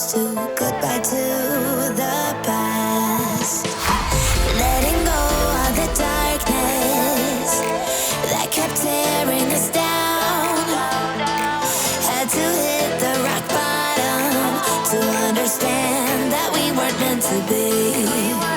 used to. Goodbye to the past. Letting go of the darkness that kept tearing us down. Had to hit the rock bottom to understand that we weren't meant to be.